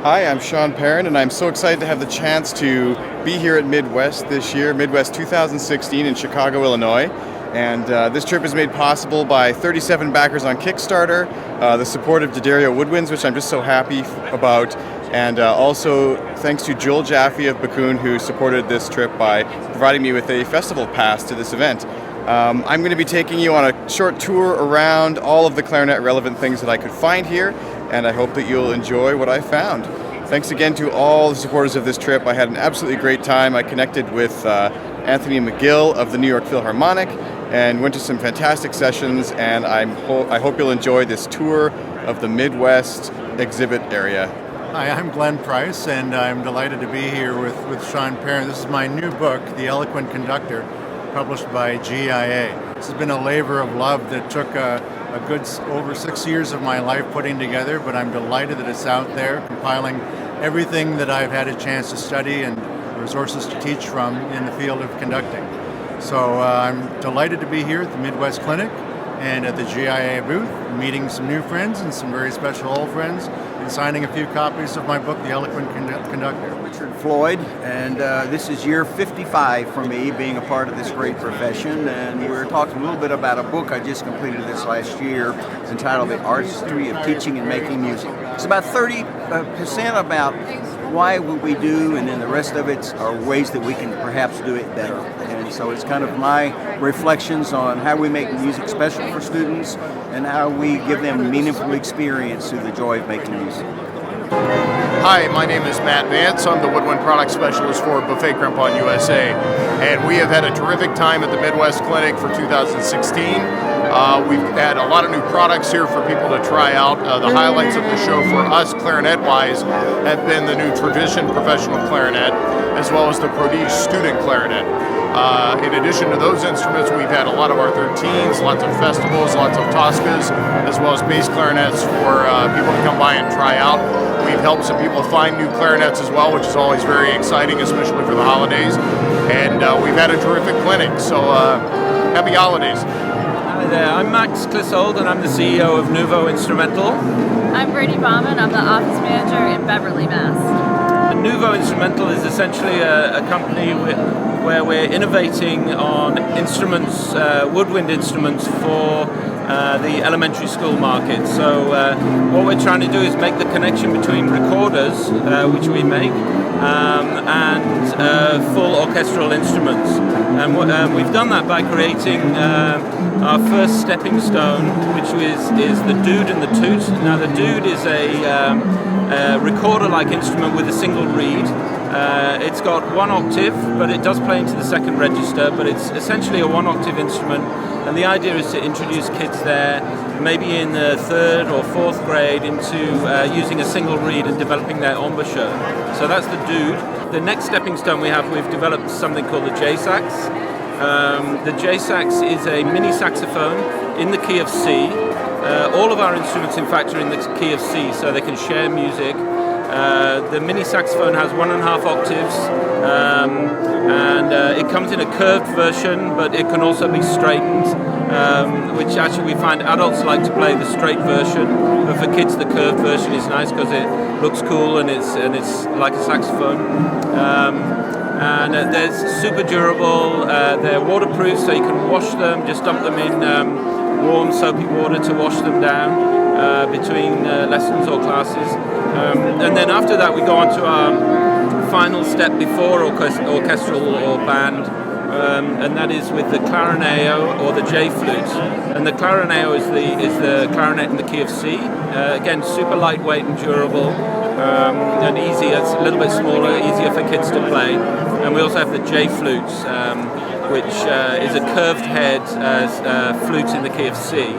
Hi, I'm Sean Perrin, and I'm so excited to have the chance to be here at MidWest this year, MidWest 2016 in Chicago, Illinois. And this trip is made possible by 37 backers on Kickstarter, the support of D'Addario Woodwinds, which I'm just so happy about, and also thanks to Joel Jaffe of Bakun, who supported this trip by providing me with a festival pass to this event. I'm going to be taking you on a short tour around all of the clarinet relevant things that I could find here, and I hope that you'll enjoy what I found. Thanks again to all the supporters of this trip. I had an absolutely great time. I connected with Anthony McGill of the New York Philharmonic and went to some fantastic sessions, and I hope you'll enjoy this tour of the MidWest exhibit area. Hi, I'm Glenn Price, and I'm delighted to be here with Sean Perrin. This is my new book, The Eloquent Conductor, published by GIA. This has been a labor of love that took a good over 6 years of my life putting together, but I'm delighted that it's out there, compiling everything that I've had a chance to study and resources to teach from in the field of conducting. So I'm delighted to be here at the MidWest Clinic and at the GIA booth, meeting some new friends and some very special old friends, and signing a few copies of my book, The Eloquent Conductor. Richard Floyd, and this is year 55 for me being a part of this great profession, and we're talking a little bit about a book I just completed this last year entitled The Artistry of Teaching and Making Music. It's about 30% about why what we do, and then the rest of it are ways that we can perhaps do it better. And so it's kind of my reflections on how we make music special for students and how we give them a meaningful experience through the joy of making music. Hi, my name is Matt Vance. I'm the Woodwind Product Specialist for Buffet Crampon USA, and we have had a terrific time at the MidWest Clinic for 2016. We've had a lot of new products here for people to try out. The highlights of the show for us, clarinet-wise, have been the new Tradition Professional Clarinet, as well as the Prodige Student Clarinet. In addition to those instruments, we've had a lot of our 13s, lots of festivals, lots of Toscas, as well as bass clarinets for people to come by and try out. We've helped some people find new clarinets as well, which is always very exciting, especially for the holidays. And we've had a terrific clinic, so happy holidays. Hi there, I'm Max Clissold, and I'm the CEO of Nouveau Instrumental. I'm Brady Bauman, I'm the office manager in Beverly, Mass. Nouveau Instrumental is essentially a company where we're innovating on instruments, woodwind instruments for the elementary school market. So what we're trying to do is make the connection between recorders, which we make, and full orchestral instruments. And we've done that by creating our first stepping stone, which is the Dude and the Toot. Now the Dude is a recorder-like instrument with a single reed. It's got one octave, but it does play into the second register, but it's essentially a one-octave instrument, and the idea is to introduce kids there, maybe in the third or fourth grade, into using a single reed and developing their embouchure. So that's the Dude. The next stepping stone we've developed something called the J-Sax. The J-Sax is a mini saxophone in the key of C. All of our instruments, in fact, are in the key of C, so they can share music. The mini saxophone has 1.5 octaves, and it comes in a curved version, but it can also be straightened, which actually we find adults like to play the straight version, but for kids the curved version is nice because it looks cool and it's like a saxophone. And they're super durable, they're waterproof, so you can wash them, just dump them in warm soapy water to wash them down between lessons or classes. And then after that we go on to our final step before orchestral or band, and that is with the Clarineo or the J flute. And the Clarineo is the clarinet in the key of C. Again, super lightweight and durable, and easy. It's a little bit smaller, easier for kids to play. And we also have the J flute, which is a curved head flute in the key of C.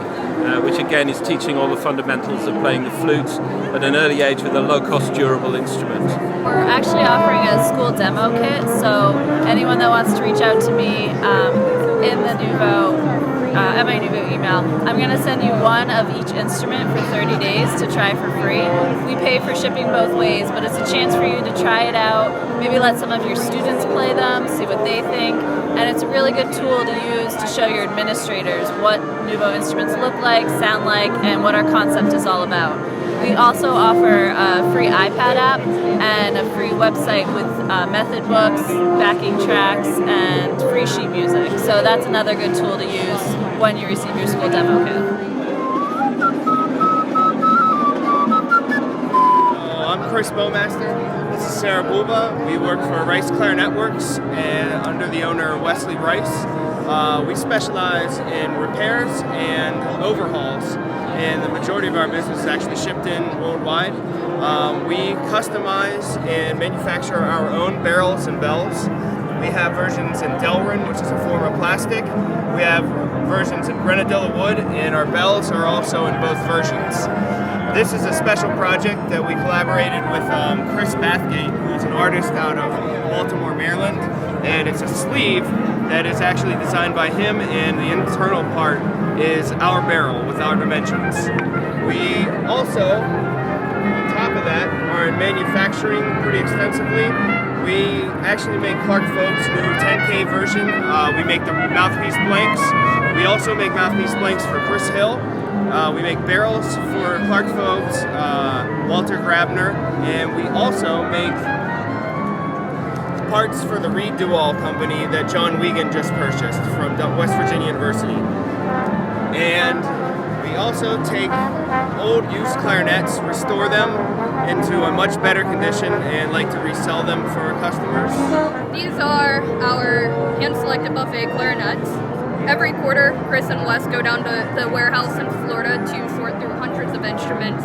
Which again is teaching all the fundamentals of playing the flute at an early age with a low-cost, durable instrument. We're actually offering a school demo kit, so anyone that wants to reach out to me in the at my Nouveau email, I'm going to send you one of each instrument for 30 days to try for free. We pay for shipping both ways, but it's a chance for you to try it out, maybe let some of your students play them, see what they think, and it's a really good tool to use to show your administrators what Nouveau instruments look like, sound like, and what our concept is all about. We also offer a free iPad app and a free website with method books, backing tracks, and free sheet music. So that's another good tool to use when you receive your school demo kit. I'm Chris Bowmaster. This is Sarah Buba. We work for Rice Clarinet Works and under the owner Wesley Rice. We specialize in repairs and overhauls, and the majority of our business is actually shipped in worldwide. We customize and manufacture our own barrels and bells. We have versions in Delrin, which is a form of plastic. We have versions in Grenadilla wood, and our bells are also in both versions. This is a special project that we collaborated with Chris Bathgate, who's an artist out of Baltimore, Maryland, and it's a sleeve that is actually designed by him, and the internal part is our barrel with our dimensions. We also, on top of that, are in manufacturing pretty extensively. We actually make Clark Folks' new 10K version. We make the mouthpiece blanks. We also make mouthpiece blanks for Chris Hill. We make barrels for Clark Folks, Walter Grabner, and we also make parts for the Reed Dual company that John Wiegand just purchased from West Virginia University. And we also take old used clarinets, restore them into a much better condition, and like to resell them for our customers. These are our hand-selected buffet clarinets. Every quarter, Chris and Wes go down to the warehouse in Florida to sort through hundreds of instruments.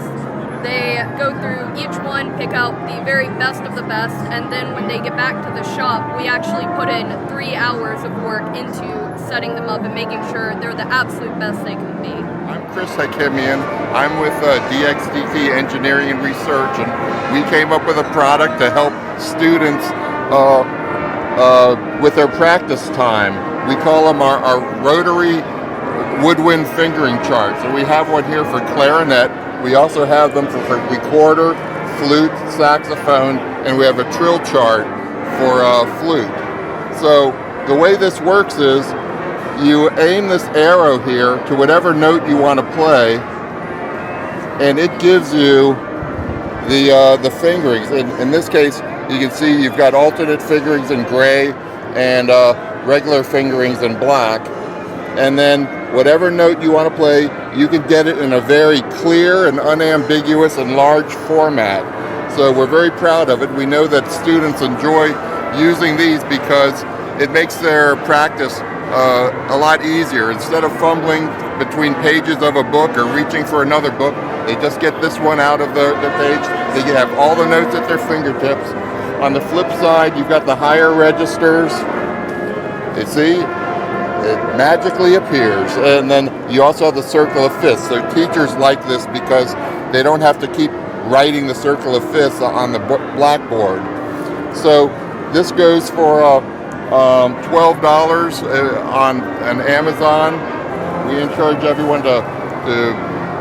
They go through each one, pick out the very best of the best, and then when they get back to the shop, we actually put in 3 hours of work into setting them up and making sure they're the absolute best they can be. I'm Chris Hakimian. I'm with DXDT Engineering and Research, and we came up with a product to help students with their practice time. We call them our rotary woodwind fingering charts, and we have one here for clarinet. We also have them for recorder, flute, saxophone, and we have a trill chart for flute. So the way this works is you aim this arrow here to whatever note you want to play, and it gives you the fingerings. In this case, you can see you've got alternate fingerings in gray and regular fingerings in black. And then whatever note you want to play, you can get it in a very clear and unambiguous and large format. So we're very proud of it. We know that students enjoy using these because it makes their practice a lot easier. Instead of fumbling between pages of a book or reaching for another book, they just get this one out of the page. They have all the notes at their fingertips. On the flip side, you've got the higher registers. You see, it magically appears. And then you also have the circle of fifths. So teachers like this because they don't have to keep writing the circle of fifths on the blackboard. So this goes for $12 on Amazon. We encourage everyone to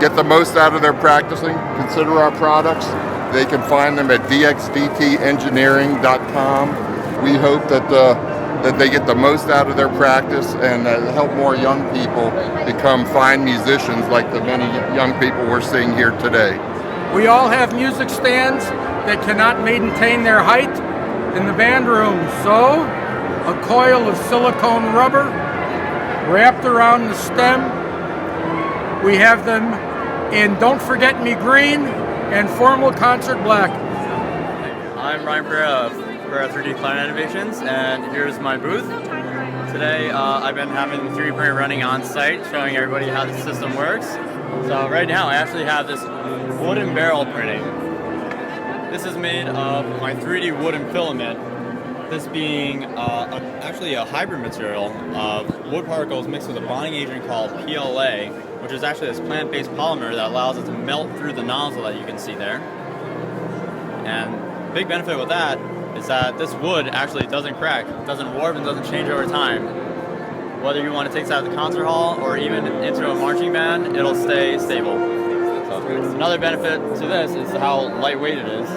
get the most out of their practicing. Consider our products. They can find them at dxdtengineering.com. We hope that they get the most out of their practice and help more young people become fine musicians like the many young people we're seeing here today. We all have music stands that cannot maintain their height in the band room, so a coil of silicone rubber wrapped around the stem. We have them in Don't Forget Me Green and Formal Concert Black. I'm Ryan Pereira for 3D Clarinet Innovations, and here's my booth. Today I've been having the 3D printer running on site, showing everybody how the system works. So right now I actually have this wooden barrel printing. This is made of my 3D wooden filament, this being actually a hybrid material of wood particles mixed with a bonding agent called PLA, which is actually this plant-based polymer that allows it to melt through the nozzle that you can see there. And the big benefit with that is that this wood actually doesn't crack, doesn't warp, and doesn't change over time. Whether you want to take this out of the concert hall or even into a marching band, it'll stay stable. So another benefit to this is how lightweight it is.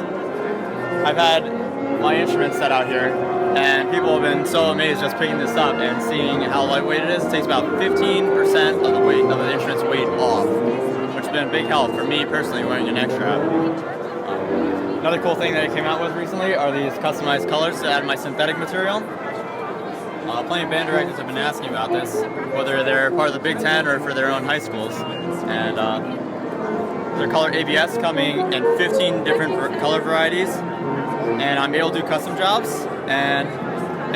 I've had my instruments set out here, and people have been so amazed just picking this up and seeing how lightweight it is. It takes about 15% of the weight of the instrument's weight off, which been a big help for me personally wearing a neck strap. Another cool thing that I came out with recently are these customized colors to add my synthetic material. Plenty of band directors have been asking about this, whether they're part of the Big Ten or for their own high schools. And their color ABS coming in 15 different color varieties. And I'm able to do custom jobs. And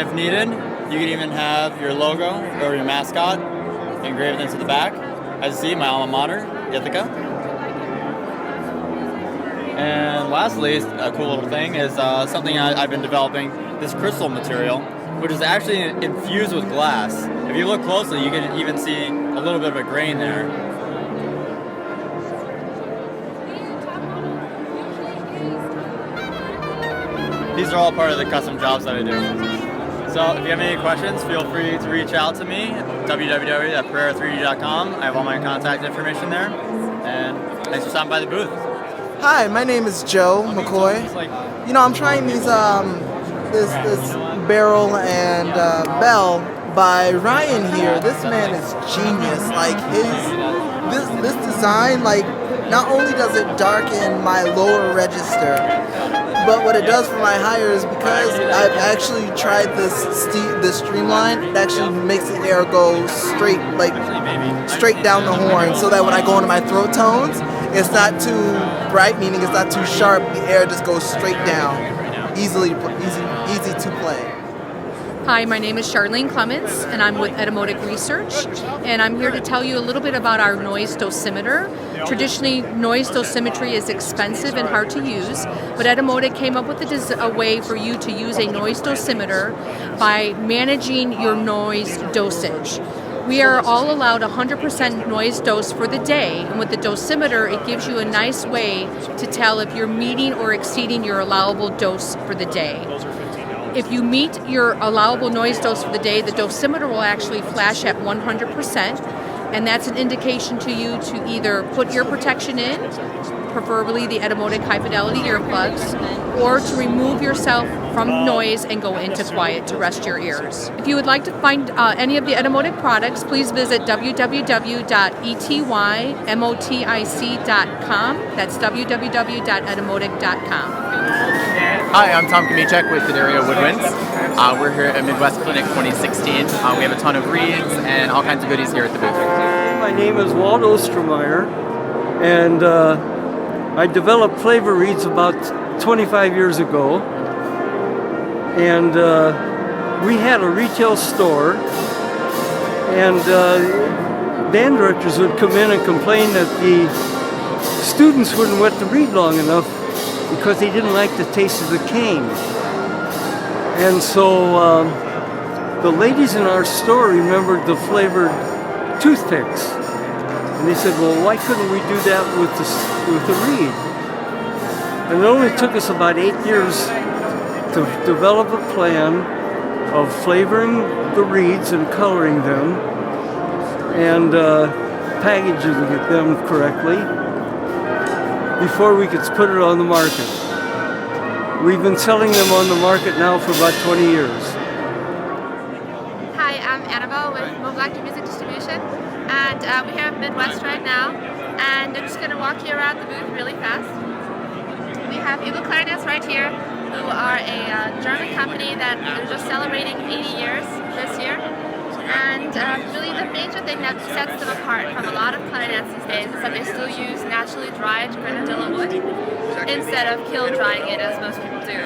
if needed, you can even have your logo or your mascot engraved into the back. As you see, my alma mater, Ithaca. And lastly, a cool little thing is something I've been developing, this crystal material, which is actually infused with glass. If you look closely, you can even see a little bit of a grain there. These are all part of the custom jobs that I do. So if you have any questions, feel free to reach out to me, www.pereira3d.com. I have all my contact information there. And thanks for stopping by the booth. Hi, my name is Joe McCoy. You know, I'm trying these this barrel and bell by Ryan here. This man is genius. Like this design, like not only does it darken my lower register, but what it does for my higher is because I've actually tried this streamline, it actually makes the air go straight, like straight down the horn, so that when I go into my throat tones, it's not too bright, meaning it's not too sharp. The air just goes straight down, easy to play. Hi, my name is Charlene Clements, and I'm with Etymotic Research, and I'm here to tell you a little bit about our noise dosimeter. Traditionally, noise dosimetry is expensive and hard to use, but Etymotic came up with a way for you to use a noise dosimeter by managing your noise dosage. We are all allowed 100% noise dose for the day, and with the dosimeter, it gives you a nice way to tell if you're meeting or exceeding your allowable dose for the day. If you meet your allowable noise dose for the day, the dosimeter will actually flash at 100%, and that's an indication to you to either put ear protection in, preferably the Etymotic high fidelity earplugs, or to remove yourself from noise and go into quiet to rest your ears. If you would like to find any of the Etymotic products, please visit www.etymotic.com. That's www.etymotic.com. Hi, I'm Tom Kamichek with Fidelia Woodwinds. We're here at MidWest Clinic 2016. We have a ton of reeds and all kinds of goodies here at the booth. My name is Walt Ostermeyer, and I developed flavor reeds about 25 years ago. And we had a retail store, and band directors would come in and complain that the students wouldn't wet the reed long enough because they didn't like the taste of the cane. And so the ladies in our store remembered the flavored toothpicks. And they said, well, why couldn't we do that with the reed? And it only took us about 8 years to develop a plan of flavoring the reeds and coloring them and packaging them correctly before we could put it on the market. We've been selling them on the market now for about 20 years. Hi, I'm Annabelle with Moblactor Music Distribution, and we're here at MidWest right now, and I'm just going to walk you around the booth really fast. We have Eagle Clarinetist right here, who are a German company that is just celebrating 80 years this year. And really the major thing that sets them apart from a lot of clarinets these days is that they still use naturally dried grenadilla wood instead of kiln drying it as most people do.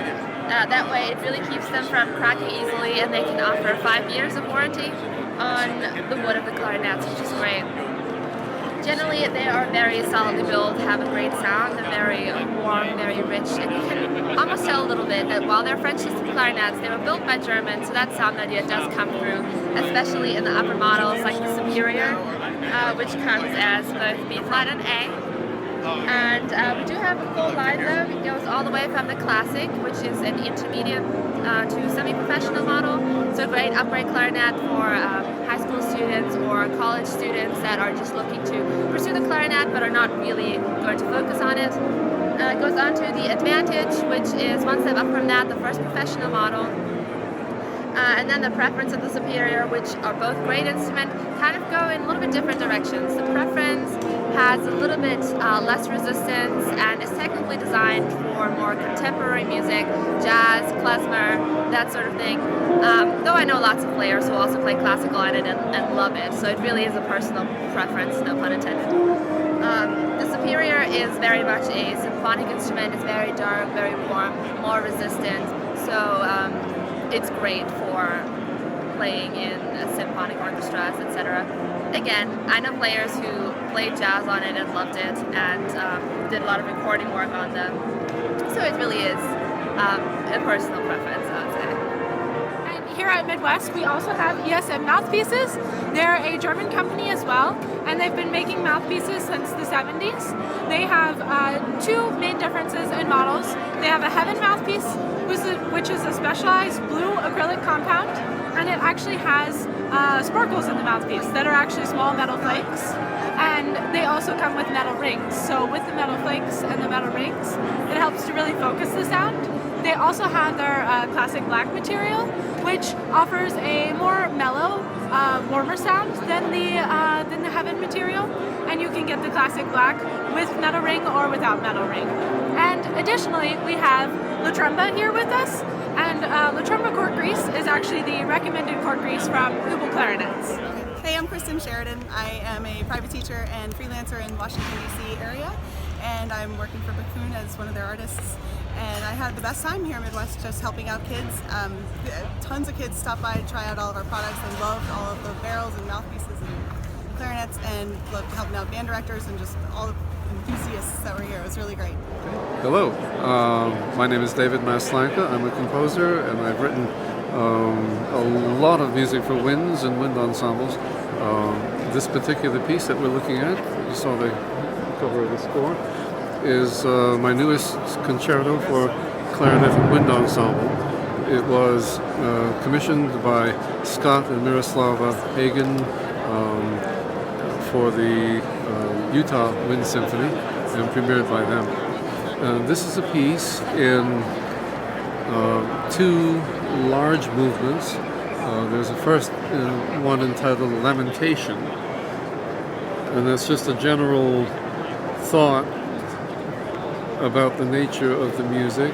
That way it really keeps them from cracking easily, and they can offer 5 years of warranty on the wood of the clarinets, which is great. Generally, they are very solidly built, have a great sound, they're very warm, very rich, and you can almost tell a little bit that while they're French system clarinets, they were built by Germans, so that sound idea does come through, especially in the upper models like the Superior, which comes as both B flat and A. And we do have a full line though. It goes all the way from the Classic, which is an intermediate to semi-professional model. So a great upgrade clarinet for high school students or college students that are just looking to pursue the clarinet but are not really going to focus on it. It goes on to the Advantage, which is one step up from that, the first professional model. And then the Preference and the Superior, which are both great instruments, kind of go in a little bit different directions. The Preference has a little bit less resistance and is technically designed for more contemporary music, jazz, klezmer, that sort of thing. Though I know lots of players who also play classical on it and love it, so it really is a personal preference, no pun intended. The Superior is very much a symphonic instrument. It's very dark, very warm, more resistant, so it's great for playing in symphonic orchestras, etc. Again, I know players who played jazz on it and loved it and did a lot of recording work on them. So it really is a personal preference, I would say. Here at Midwest, we also have ESM mouthpieces. They're a German company as well, and they've been making mouthpieces since the 70s. They have two main differences in models. They have a Heaven mouthpiece, which is a specialized blue acrylic compound, and it actually has sparkles in the mouthpiece that are actually small metal flakes. And they also come with metal rings. So with the metal flakes and the metal rings, it helps to really focus the sound. They also have their classic black material, which offers a more mellow, warmer sound than the Heaven material. And you can get the classic black with metal ring or without metal ring. And additionally, we have La Tromba here with us. And La Tromba cork grease is actually the recommended cork grease from Hubel Clarinets. Hey, I'm Kristen Sheridan. I am a private teacher and freelancer in Washington, D.C. area, and I'm working for Baccoon as one of their artists. And I had the best time here in Midwest just helping out kids. Tons of kids stopped by to try out all of our products and loved all of the barrels and mouthpieces and clarinets, and loved helping out band directors and just all the enthusiasts that were here. It was really great. Hello, my name is David Maslanka. I'm a composer, and I've written a lot of music for winds and wind ensembles. This particular piece that we're looking at, you saw the cover of the score, is my newest concerto for clarinet and wind ensemble. It was commissioned by Scott and Miroslava Hagen for the Utah Wind Symphony and premiered by them. This is a piece in two large movements. There's a first one entitled Lamentation, and that's just a general thought about the nature of the music.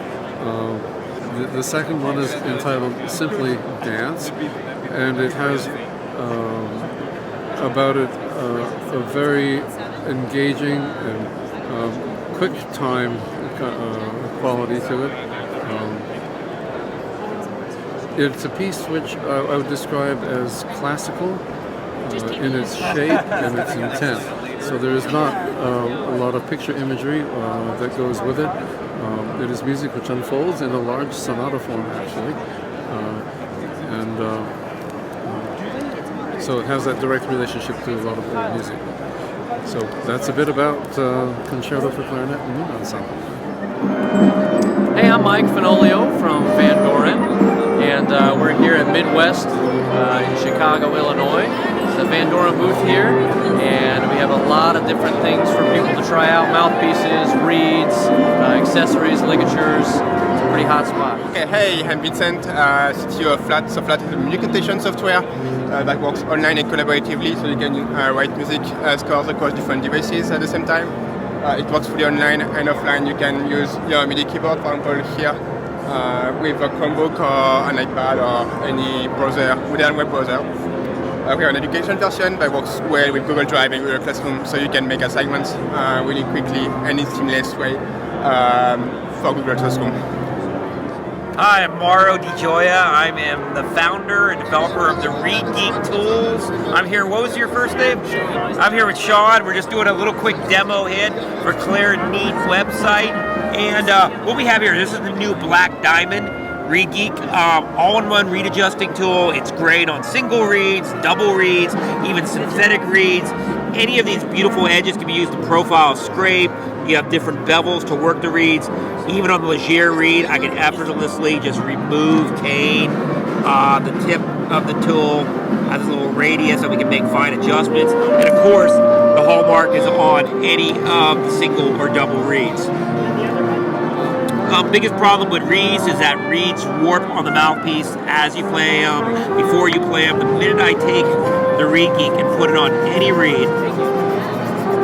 The second one is entitled simply Dance, and it has about it a very engaging and quick time quality to it. It's a piece which I would describe as classical in its shape and its intent. So there is not a lot of picture imagery that goes with it. It is music which unfolds in a large sonata form, actually. So it has that direct relationship to a lot of old music. So that's a bit about Concerto for Clarinet and Wind Ensemble. Hey, I'm Mike Fenolio from Van Doren, and we're here at MidWest in Chicago, Illinois. It's the Van Doren booth here, and we have a lot of different things for people to try out: mouthpieces, reeds, accessories, ligatures. It's a pretty hot spot. Okay, hey, I'm Vincent, CTO of Flat. So Flat is a music notation software that works online and collaboratively, so you can write music scores across different devices at the same time. It works fully online and offline. You can use your MIDI keyboard, for example, here with a Chromebook or an iPad or any browser, modern web browser. We have an education version that works well with Google Drive and Google Classroom, so you can make assignments really quickly and in a seamless way for Google Classroom. Hi, I'm Mauro Di Gioia. I am the founder and developer of the Reed Geek tools. I'm here, what was your first name? I'm here with Sean. We're just doing a little quick demo hit for Clarinet website. And what we have here, this is the new Black Diamond Reed Geek all-in-one reed adjusting tool. It's great on single reeds, double reeds, even synthetic reeds. Any of these beautiful edges can be used to profile, scrape. You have different bevels to work the reeds. Even on the Leger reed, I can effortlessly just remove cane. The tip of the tool has a little radius so we can make fine adjustments. And of course, the hallmark is on any of the single or double reeds. Biggest problem with reeds is that reeds warp on the mouthpiece as you play them, before you play them. The minute I take the Reed Geek and put it on any reed,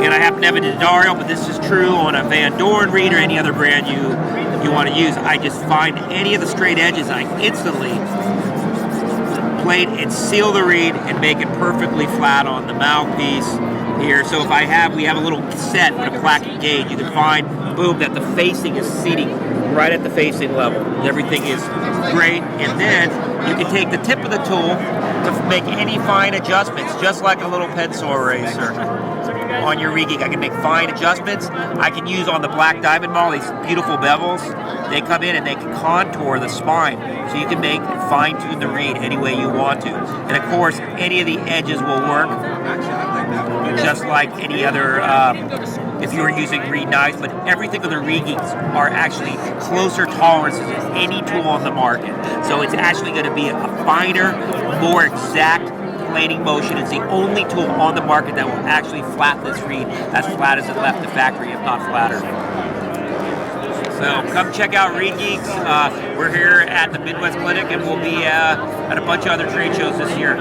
and I happen to have a D'Addario, but this is true on a Van Doren reed or any other brand you want to use. I just find any of the straight edges, and I instantly plate and seal the reed and make it perfectly flat on the mouthpiece here. So if we have a little set with a placket gauge, you can find, boom, that the facing is seating right at the facing level. Everything is great, and then you can take the tip of the tool to make any fine adjustments, just like a little pencil eraser on your reed geek. I can make fine adjustments. I can use on the black diamond mall these beautiful bevels. They come in and they can contour the spine, so you can make fine-tune the reed any way you want to. And of course, any of the edges will work, just like any other, if you were using reed knives, but everything of the reed geeks are actually closer tolerances than any tool on the market. So it's actually going to be a finer, more exact plating motion. It's the only tool on the market that will actually flatten this reed as flat as it left the factory, if not flatter. So come check out Reed Geeks. We're here at the MidWest Clinic, and we'll be at a bunch of other trade shows this year.